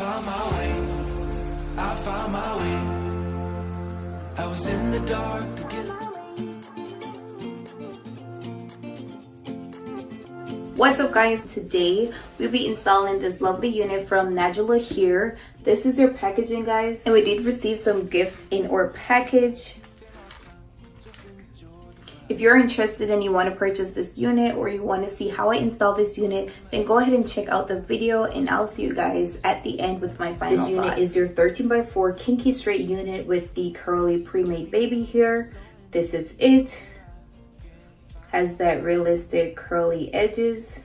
found my way, I found my way. I was in the dark against the... What's up guys, today we'll be installing this lovely unit from FT.Nadula Hair. This is their packaging guys, and we did receive some gifts in our package. If you're interested and you want to purchase this unit or you want to see how I install this unit, then go ahead and check out the video and I'll see you guys at the end with my final thoughts. This unit is their 13x4 kinky straight unit with the curly pre-made baby hair. This is it. Has that realistic curly edges.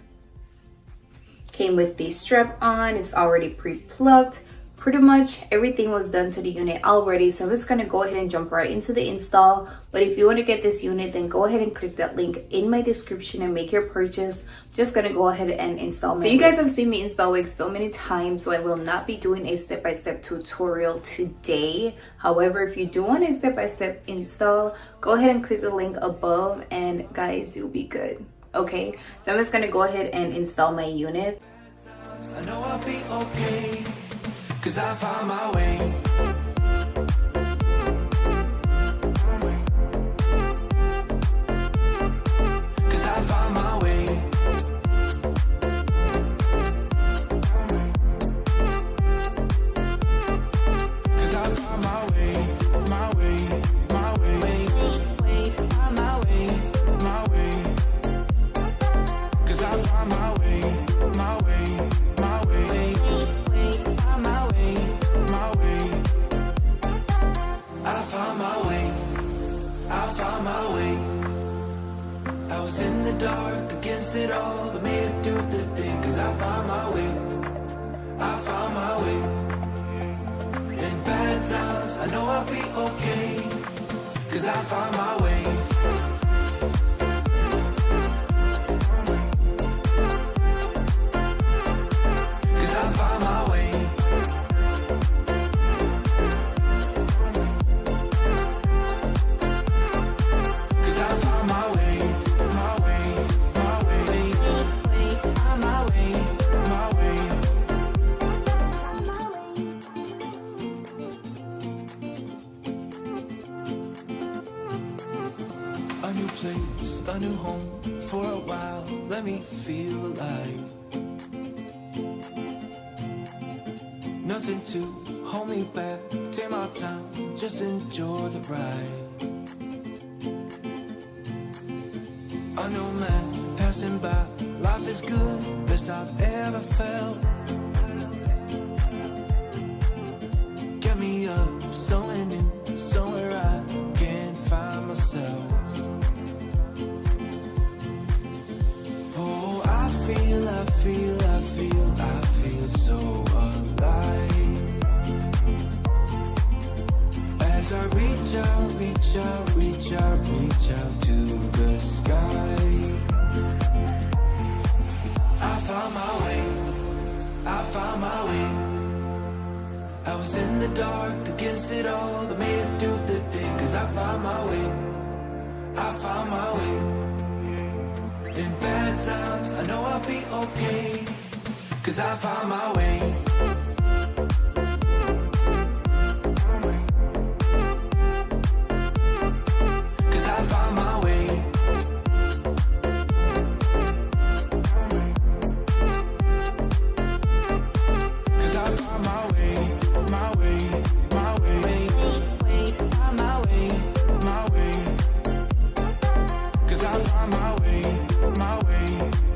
Came with the strap on. It's already pre-plugged. Pretty much everything was done to the unit already, so I'm just gonna go ahead and jump right into the install. But if you want to get this unit, then go ahead and click that link in my description and make your purchase. Just gonna go ahead and install my wig. So you guys have seen me install wigs so many times, so I will not be doing a step-by-step tutorial today. However, if you do want a step-by-step install, go ahead and click the link above and guys, you'll be good. Okay, so I'm just gonna go ahead and install my unit. I know I'll be okay, 'cause I found my way. Cause I found my way. Cause I found my way, my way, my way, my way, my way. Cause I found my way, my way, my way. I was in the dark against it all, but made it through the day. Cause I found my way, I found my way. In bad times, I know I'll be okay, cause I found my way. Cause I found my way. Cause I found my way. A new place, a new home, for a while, let me feel alive. Nothing to hold me back, take my time, just enjoy the ride. A new man passing by, life is good, best I've ever felt. Get me up, somewhere new, somewhere I can find myself. I feel so alive. As I reach out, reach out, reach out, reach out to the sky. I found my way, I found my way. I was in the dark against it all, but made it through the day. Cause I found my way, I found my way. In bad times, I know I'll be okay, cause I found my way. Cause I found my way. Cause I found my way, my way, my way, my way, my way. Cause I found my way. My way,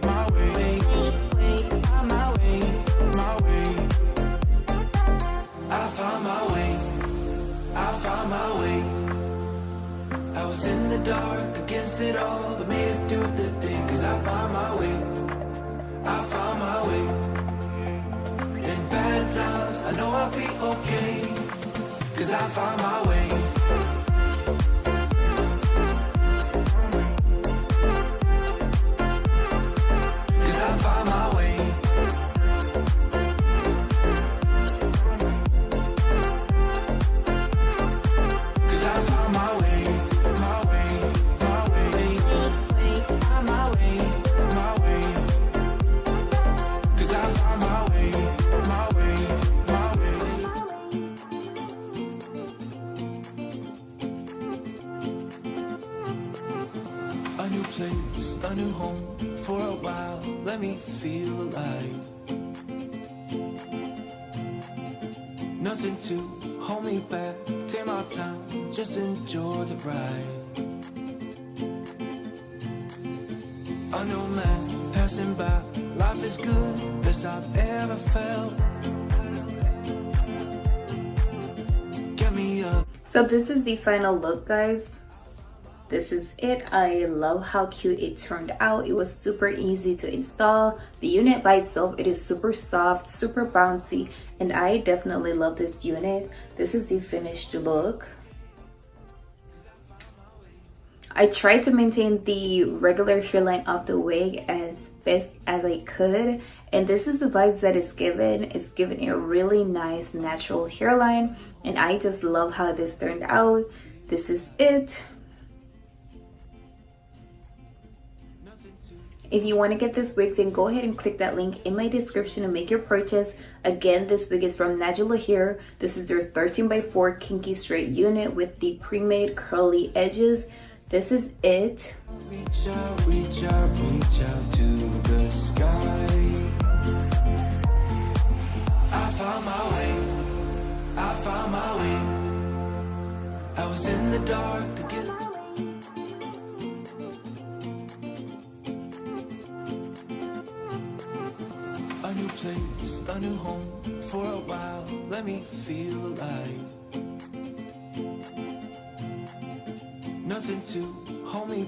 my way, my way, my way. I found my way, I found my way. I was in the dark against it all, but made it through the day. Cause I found my way, I found my way. In bad times, I know I'll be okay, cause I found my way. Cause I found my way, my way, my let me feel alive. Nothing to hold me back, take my time, just enjoy the ride. I know man, passing by, life is good, best I've ever felt. Get me up. So this is the final look, guys. This is it. I love how cute it turned out. It was super easy to install. The unit by itself, it is super soft, super bouncy, and I definitely love this unit. This is the finished look. I tried to maintain the regular hairline of the wig as best as I could, and this is the vibes that it's given. It's given a really nice natural hairline, and I just love how this turned out. This is it. If you want to get this wig, then go ahead and click that link in my description and make your purchase. Again, this wig is from Nadula Hair. This is their 13x4 kinky straight unit with the pre-made curly edges. This is it. Reach out, reach out, reach out to the sky. I found my way, I found my way. I was in the dark against the... A new place, a new home, for a while, let me feel alive. Nothing to hold me